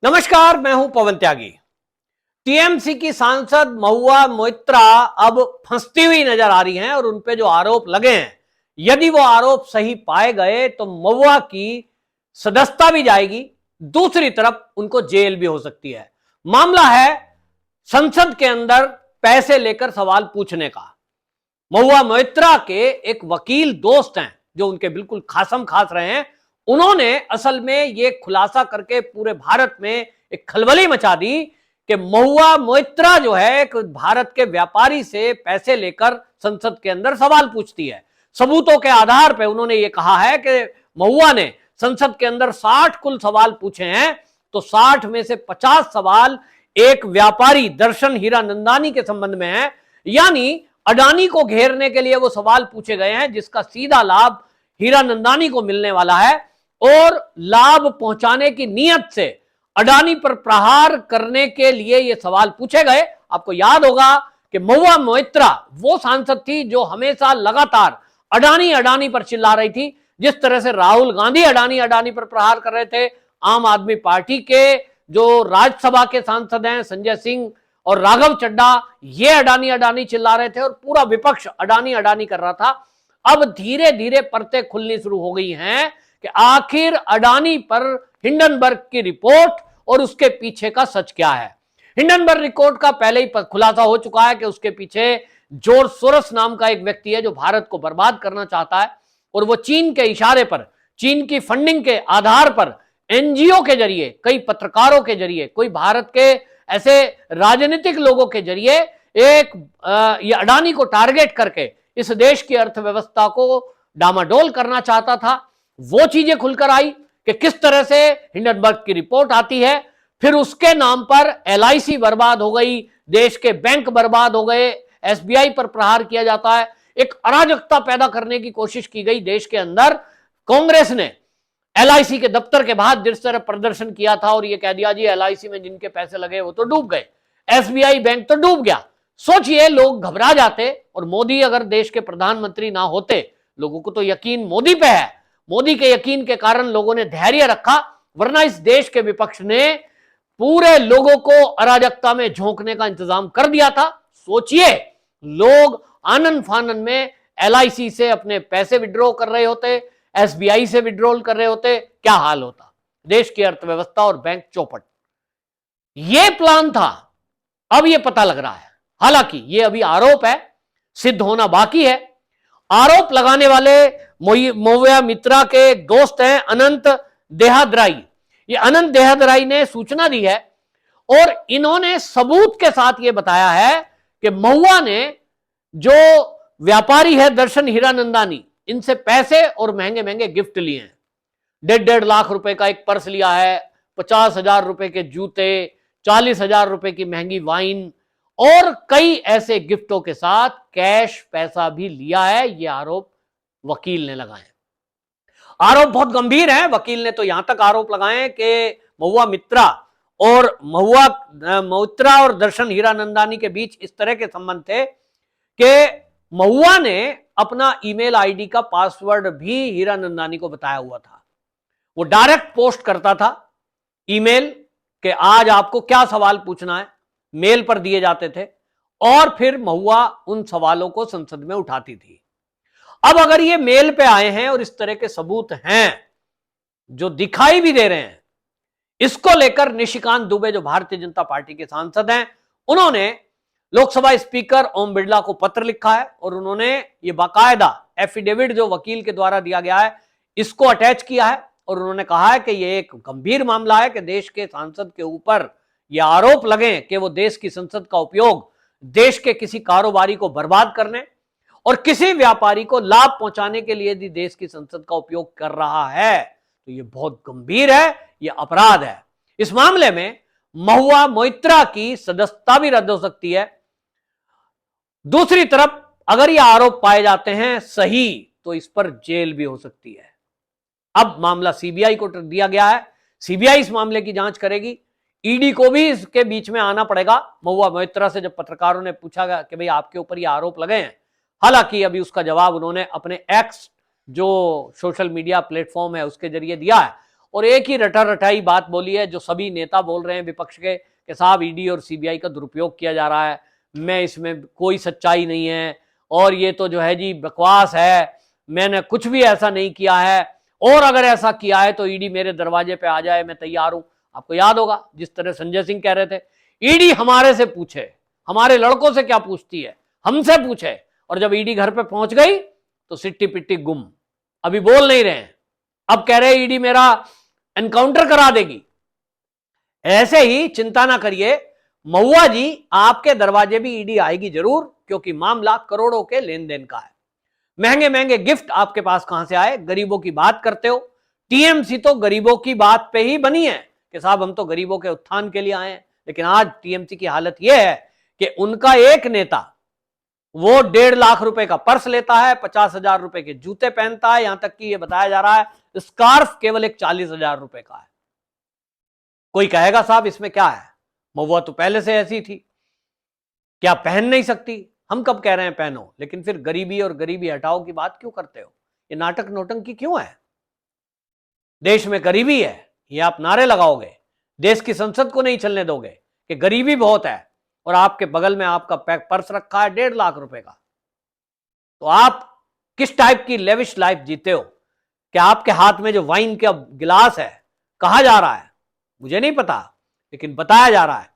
नमस्कार, मैं हूं पवन त्यागी। टीएमसी की सांसद महुआ मोइत्रा अब फंसती हुई नजर आ रही हैं और उनपे जो आरोप लगे हैं, यदि वो आरोप सही पाए गए तो महुआ की सदस्यता भी जाएगी, दूसरी तरफ उनको जेल भी हो सकती है। मामला है संसद के अंदर पैसे लेकर सवाल पूछने का। महुआ मोइत्रा के एक वकील दोस्त हैं जो उनके बिल्कुल खासम खास रहे हैं। उन्होंने असल में यह खुलासा करके पूरे भारत में एक खलबली मचा दी कि महुआ मोइत्रा जो है एक भारत के व्यापारी से पैसे लेकर संसद के अंदर सवाल पूछती है। सबूतों के आधार पर उन्होंने ये कहा है कि महुआ ने संसद के अंदर 60 कुल सवाल पूछे हैं, तो 60 में से 50 सवाल एक व्यापारी दर्शन हीरानंदानी के संबंध में है। यानी अडानी को घेरने के लिए वो सवाल पूछे गए हैं जिसका सीधा लाभ हीरानंदानी को मिलने वाला है, और लाभ पहुंचाने की नीयत से अडानी पर प्रहार करने के लिए ये सवाल पूछे गए। आपको याद होगा कि महुआ मोइत्रा वो सांसद थी जो हमेशा लगातार अडानी अडानी पर चिल्ला रही थी। जिस तरह से राहुल गांधी अडानी अडानी पर प्रहार कर रहे थे, आम आदमी पार्टी के जो राज्यसभा के सांसद हैं संजय सिंह और राघव चड्डा, ये अडानी अडानी चिल्ला रहे थे और पूरा विपक्ष अडानी अडानी कर रहा था। अब धीरे धीरे परतें खुलनी शुरू हो गई हैं कि आखिर अडानी पर हिंडनबर्ग की रिपोर्ट और उसके पीछे का सच क्या है। हिंडनबर्ग रिपोर्ट का पहले ही खुलासा हो चुका है कि उसके पीछे जॉर्ज सोरोस नाम का एक व्यक्ति है जो भारत को बर्बाद करना चाहता है, और वो चीन के इशारे पर, चीन की फंडिंग के आधार पर एनजीओ के जरिए, कई पत्रकारों के जरिए, कोई भारत के ऐसे राजनीतिक लोगों के जरिए एक ये अडानी को टारगेट करके इस देश की अर्थव्यवस्था को डामाडोल करना चाहता था। वो चीजें खुलकर आई कि किस तरह से हिंडनबर्ग की रिपोर्ट आती है, फिर उसके नाम पर एलआईसी बर्बाद हो गई, देश के बैंक बर्बाद हो गए, एसबीआई पर प्रहार किया जाता है। एक अराजकता पैदा करने की कोशिश की गई देश के अंदर। कांग्रेस ने एलआईसी के दफ्तर के बाहर जिस तरह प्रदर्शन किया था और ये कह दिया जी एलआईसी में जिनके पैसे लगे वो तो डूब गए, एसबीआई बैंक तो डूब गया। सोचिए, लोग घबरा जाते, और मोदी अगर देश के प्रधानमंत्री ना होते, लोगों को तो यकीन मोदी पे है, मोदी के यकीन के कारण लोगों ने धैर्य रखा, वरना इस देश के विपक्ष ने पूरे लोगों को अराजकता में झोंकने का इंतजाम कर दिया था। सोचिए, लोग आनन फानन में एलआईसी से अपने पैसे विड्रॉ कर रहे होते, एसबीआई से विड्रॉल कर रहे होते, क्या हाल होता। देश की अर्थव्यवस्था और बैंक चौपट। यह प्लान था, अब यह पता लग रहा है। हालांकि यह अभी आरोप है, सिद्ध होना बाकी है। आरोप लगाने वाले महुआ मोइत्रा के दोस्त हैं अनंत देहादराई। ये अनंत देहादराई ने सूचना दी है और इन्होंने सबूत के साथ यह बताया है कि महुआ ने जो व्यापारी है दर्शन हीरानंदानी, इनसे पैसे और महंगे महंगे गिफ्ट लिए हैं। 1.5 लाख रुपए का एक पर्स लिया है, 50,000 रुपए के जूते, 40,000 रुपए की महंगी वाइन और कई ऐसे गिफ्टों के साथ कैश पैसा भी लिया है। यह आरोप वकील ने लगाए। आरोप बहुत गंभीर है। वकील ने तो यहां तक आरोप लगाए कि महुआ मोइत्रा और दर्शन हीरानंदानी के बीच इस तरह के संबंध थे कि महुआ ने अपना ईमेल आईडी का पासवर्ड भी हीरानंदानी को बताया हुआ था। वो डायरेक्ट पोस्ट करता था ईमेल कि आज आपको क्या सवाल पूछना है, मेल पर दिए जाते थे, और फिर महुआ उन सवालों को संसद में उठाती थी। अब अगर ये मेल पे आए हैं और इस तरह के सबूत हैं जो दिखाई भी दे रहे हैं, इसको लेकर निशिकांत दुबे जो भारतीय जनता पार्टी के सांसद हैं, उन्होंने लोकसभा स्पीकर ओम बिरला को पत्र लिखा है और उन्होंने ये बाकायदा एफिडेविट जो वकील के द्वारा दिया गया है इसको अटैच किया है, और उन्होंने कहा है कि यह एक गंभीर मामला है कि देश के सांसद के ऊपर यह आरोप लगे कि वो देश की संसद का उपयोग देश के किसी कारोबारी को बर्बाद करने और किसी व्यापारी को लाभ पहुंचाने के लिए यदि देश की संसद का उपयोग कर रहा है तो यह बहुत गंभीर है, यह अपराध है। इस मामले में महुआ मोइत्रा की सदस्यता भी रद्द हो सकती है। दूसरी तरफ अगर ये आरोप पाए जाते हैं सही तो इस पर जेल भी हो सकती है। अब मामला सीबीआई को दिया गया है, सीबीआई इस मामले की जांच करेगी। ईडी को भी इसके बीच में आना पड़ेगा। महुआ मोइत्रा से जब पत्रकारों ने पूछा गया कि भाई आपके ऊपर ये आरोप लगे हैं, हालांकि अभी उसका जवाब उन्होंने अपने एक्स जो सोशल मीडिया प्लेटफॉर्म है उसके जरिए दिया है, और एक ही रटा रटाई बात बोली है जो सभी नेता बोल रहे हैं विपक्ष के कि साहब ईडी और सीबीआई का दुरुपयोग किया जा रहा है, मैं इसमें कोई सच्चाई नहीं है और ये तो जो है जी बकवास है, मैंने कुछ भी ऐसा नहीं किया है और अगर ऐसा किया है तो ईडी मेरे दरवाजे पे आ जाए, मैं तैयार हूं। आपको याद होगा जिस तरह संजय सिंह कह रहे थे ईडी हमारे से पूछे, हमारे लड़कों से क्या पूछती है, हमसे पूछे, और जब ईडी घर पे पहुंच गई तो सिट्टी पिट्टी गुम, अभी बोल नहीं रहे हैं, अब कह रहे ईडी मेरा एनकाउंटर करा देगी। ऐसे ही चिंता ना करिए महुआ जी, आपके दरवाजे भी ईडी आएगी जरूर, क्योंकि मामला करोड़ों के लेन देन का है। महंगे महंगे गिफ्ट आपके पास कहां से आए, गरीबों की बात करते हो। टीएमसी तो गरीबों की बात पे ही बनी है कि साहब हम तो गरीबों के उत्थान के लिए आए हैं, लेकिन आज टीएमसी की हालत यह है कि उनका एक नेता वो 1.5 लाख रुपए का पर्स लेता है, 50,000 रुपए के जूते पहनता है, यहां तक कि यह बताया जा रहा है स्कार्फ केवल एक 40,000 रुपए का है। कोई कहेगा साहब इसमें क्या है, महुआ तो पहले से ऐसी थी, क्या पहन नहीं सकती? हम कब कह रहे हैं पहनो, लेकिन फिर गरीबी और गरीबी हटाओ की बात क्यों करते हो? ये नाटक नोटंकी क्यों है? देश में गरीबी है, ये आप नारे लगाओगे, देश की संसद को नहीं चलने दोगे कि गरीबी बहुत है, और आपके बगल में आपका पर्स रखा है 1.5 लाख रुपए का। तो आप किस टाइप की लेविश लाइफ जीते हो कि आपके हाथ में जो वाइन का गिलास है, कहा जा रहा है मुझे नहीं पता, लेकिन बताया जा रहा है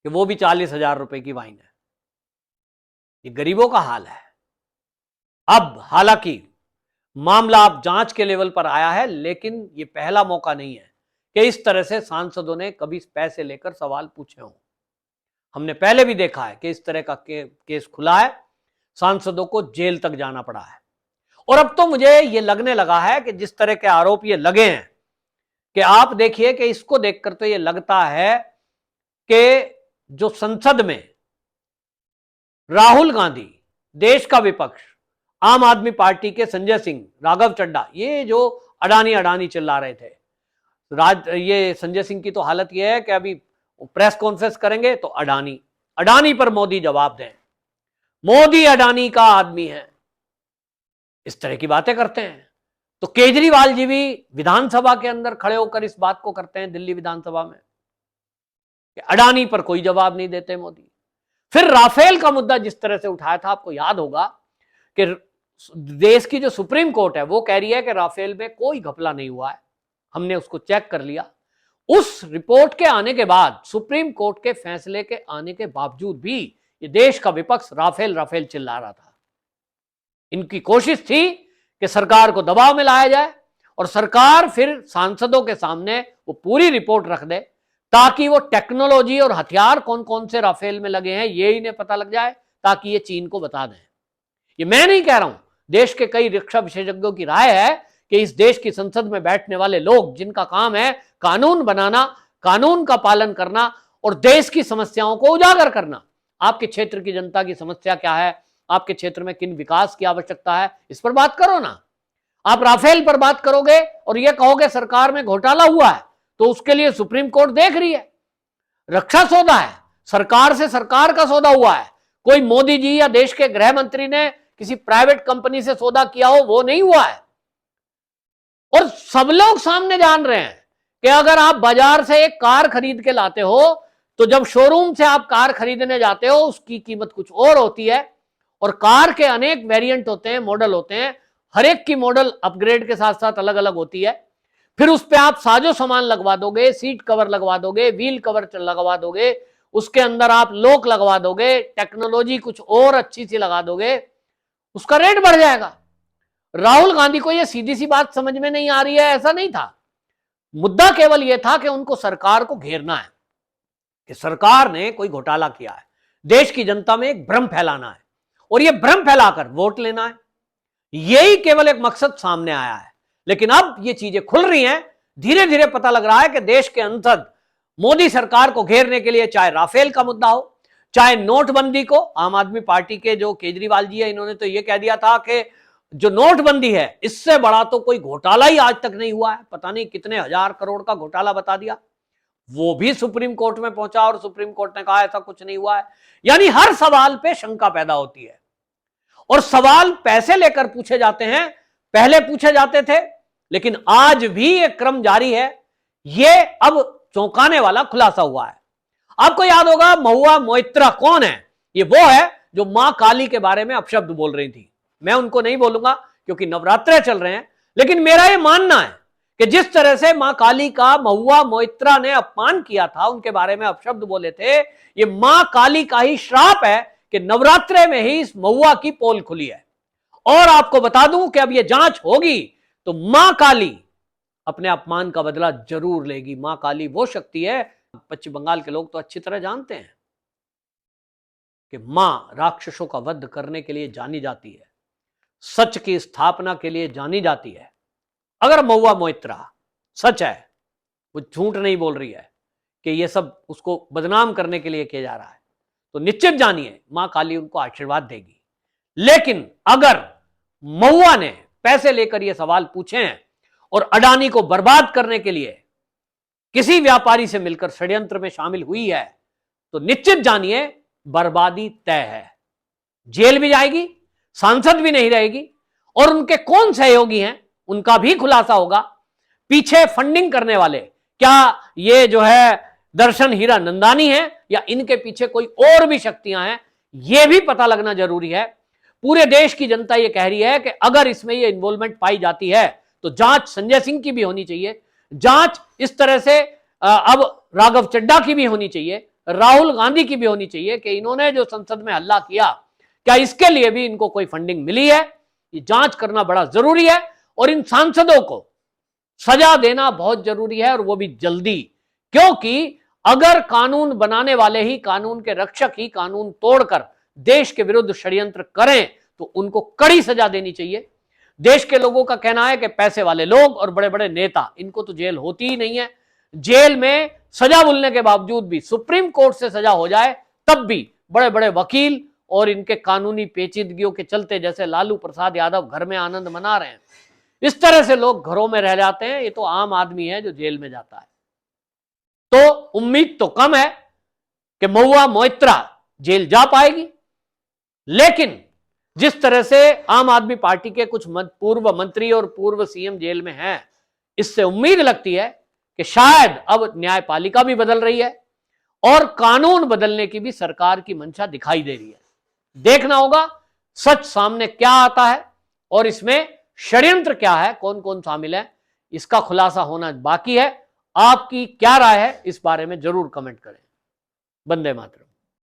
कि वो भी 40,000 रुपए की वाइन है। ये गरीबों का हाल है। अब हालांकि मामला अब जांच के लेवल पर आया है, लेकिन ये पहला मौका नहीं है कि इस तरह से सांसदों ने कभी पैसे लेकर सवाल पूछे हों। हमने पहले भी देखा है कि इस तरह का केस खुला है, सांसदों को जेल तक जाना पड़ा है। और अब तो मुझे ये लगने लगा है कि जिस तरह के आरोप ये लगे हैं कि आप देखिए कि इसको देखकर तो ये लगता है कि जो संसद में राहुल गांधी, देश का विपक्ष, आम आदमी पार्टी के संजय सिंह, राघव चड्ढा, ये जो अडानी अडानी चिल्ला रहे थे, ये संजय सिंह की तो हालत ये है कि अभी प्रेस कॉन्फ्रेंस करेंगे तो अडानी अडानी पर मोदी जवाब दें, मोदी अडानी का आदमी है, इस तरह की बातें करते हैं। तो केजरीवाल जी भी विधानसभा के अंदर खड़े होकर इस बात को करते हैं, दिल्ली विधानसभा में, कि अडानी पर कोई जवाब नहीं देते मोदी। फिर राफेल का मुद्दा जिस तरह से उठाया था, आपको याद होगा कि देश की जो सुप्रीम कोर्ट है वो कह रही है कि राफेल में कोई घपला नहीं हुआ है, हमने उसको चेक कर लिया। उस रिपोर्ट के आने के बाद, सुप्रीम कोर्ट के फैसले के आने के बावजूद भी ये देश का विपक्ष राफेल राफेल चिल्ला रहा था। इनकी कोशिश थी कि सरकार को दबाव में लाया जाए और सरकार फिर सांसदों के सामने वो पूरी रिपोर्ट रख दे, ताकि वो टेक्नोलॉजी और हथियार कौन कौन से राफेल में लगे हैं ये इन्हें पता लग जाए, ताकि ये चीन को बता दें। ये मैं नहीं कह रहा हूं, देश के कई रक्षा विशेषज्ञों की राय है कि इस देश की संसद में बैठने वाले लोग, जिनका काम है कानून बनाना, कानून का पालन करना और देश की समस्याओं को उजागर करना, आपके क्षेत्र की जनता की समस्या क्या है, आपके क्षेत्र में किन विकास की आवश्यकता है, इस पर बात करो ना। आप राफेल पर बात करोगे और यह कहोगे सरकार में घोटाला हुआ है, तो उसके लिए सुप्रीम कोर्ट देख रही है। रक्षा सौदा है, सरकार से सरकार का सौदा हुआ है, कोई मोदी जी या देश के गृह मंत्री ने किसी प्राइवेट कंपनी से सौदा किया हो, वो नहीं हुआ है। और सब लोग सामने जान रहे हैं कि अगर आप बाजार से एक कार खरीद के लाते हो, तो जब शोरूम से आप कार खरीदने जाते हो उसकी कीमत कुछ और होती है, और कार के अनेक वेरिएंट होते हैं, मॉडल होते हैं, हर एक की मॉडल अपग्रेड के साथ साथ अलग अलग होती है। फिर उस पे आप साजो सामान लगवा दोगे, सीट कवर लगवा दोगे, व्हील कवर लगवा दोगे, उसके अंदर आप लॉक लगवा दोगे, टेक्नोलॉजी कुछ और अच्छी सी लगा दोगे, उसका रेट बढ़ जाएगा। राहुल गांधी को यह सीधी सी बात समझ में नहीं आ रही है, ऐसा नहीं था। मुद्दा केवल यह था कि उनको सरकार को घेरना है, कि सरकार ने कोई घोटाला किया है, देश की जनता में एक भ्रम फैलाना है और यह भ्रम फैलाकर वोट लेना है। यही केवल एक मकसद सामने आया है। लेकिन अब ये चीजें खुल रही हैं, धीरे धीरे पता लग रहा है कि देश के अंदर मोदी सरकार को घेरने के लिए, चाहे राफेल का मुद्दा हो, चाहे नोटबंदी को, आम आदमी पार्टी के जो केजरीवाल जी है, इन्होंने तो ये कह दिया था कि जो नोटबंदी है इससे बड़ा तो कोई घोटाला ही आज तक नहीं हुआ है, पता नहीं कितने हजार करोड़ का घोटाला बता दिया। वो भी सुप्रीम कोर्ट में पहुंचा और सुप्रीम कोर्ट ने कहा ऐसा कुछ नहीं हुआ है। यानी हर सवाल पे शंका पैदा होती है, और सवाल पैसे लेकर पूछे जाते हैं। पहले पूछे जाते थे लेकिन आज भी एक क्रम जारी है। यह अब चौंकाने वाला खुलासा हुआ है। आपको याद होगा महुआ मोइत्रा कौन है? ये वो है जो मां काली के बारे में अपशब्द बोल रही थी। मैं उनको नहीं बोलूंगा क्योंकि नवरात्रे चल रहे हैं, लेकिन मेरा यह मानना है कि जिस तरह से मां काली का महुआ मोइत्रा ने अपमान किया था, उनके बारे में अपशब्द बोले थे, ये मां काली का ही श्राप है कि नवरात्रे में ही इस महुआ की पोल खुली है। और आपको बता दूं कि अब यह जांच होगी तो मां काली अपने अपमान का बदला जरूर लेगी। मां काली वो शक्ति है, पश्चिम बंगाल के लोग तो अच्छी तरह जानते हैं कि मां राक्षसों का वध करने के लिए जानी जाती है, सच की स्थापना के लिए जानी जाती है। अगर महुआ मोइत्रा सच है, वो झूठ नहीं बोल रही है कि ये सब उसको बदनाम करने के लिए किया जा रहा है, तो निश्चित जानिए मां काली उनको आशीर्वाद देगी। लेकिन अगर महुआ ने पैसे लेकर ये सवाल पूछे हैं और अडानी को बर्बाद करने के लिए किसी व्यापारी से मिलकर षड्यंत्र में शामिल हुई है, तो निश्चित जानिए बर्बादी तय है। जेल भी जाएगी, सांसद भी नहीं रहेगी, और उनके कौन सहयोगी हैं उनका भी खुलासा होगा। पीछे फंडिंग करने वाले क्या ये जो है दर्शन हीरा नंदानी है या इनके पीछे कोई और भी शक्तियां हैं, यह भी पता लगना जरूरी है। पूरे देश की जनता यह कह रही है कि अगर इसमें यह इन्वॉल्वमेंट पाई जाती है तो जांच संजय सिंह की भी होनी चाहिए, जांच इस तरह से अब राघव चड्ढा की भी होनी चाहिए, राहुल गांधी की भी होनी चाहिए कि इन्होंने जो संसद में हल्ला किया, क्या इसके लिए भी इनको कोई फंडिंग मिली है? ये जांच करना बड़ा जरूरी है और इन सांसदों को सजा देना बहुत जरूरी है, और वो भी जल्दी। क्योंकि अगर कानून बनाने वाले ही, कानून के रक्षक ही कानून तोड़कर देश के विरुद्ध षड्यंत्र करें तो उनको कड़ी सजा देनी चाहिए। देश के लोगों का कहना है कि पैसे वाले लोग और बड़े बड़े नेता, इनको तो जेल होती ही नहीं है। जेल में सजा मिलने के बावजूद भी, सुप्रीम कोर्ट से सजा हो जाए तब भी बड़े बड़े वकील और इनके कानूनी पेचीदगियों के चलते, जैसे लालू प्रसाद यादव घर में आनंद मना रहे हैं, इस तरह से लोग घरों में रह जाते हैं। ये तो आम आदमी है जो जेल में जाता है। तो उम्मीद तो कम है कि महुआ मोइत्रा जेल जा पाएगी, लेकिन जिस तरह से आम आदमी पार्टी के कुछ पूर्व मंत्री और पूर्व सीएम जेल में हैं, इससे उम्मीद लगती है कि शायद अब न्यायपालिका भी बदल रही है और कानून बदलने की भी सरकार की मंशा दिखाई दे रही है। देखना होगा सच सामने क्या आता है और इसमें षड्यंत्र क्या है, कौन कौन शामिल है, इसका खुलासा होना बाकी है। आपकी क्या राय है इस बारे में जरूर कमेंट करें। वंदे मातरम।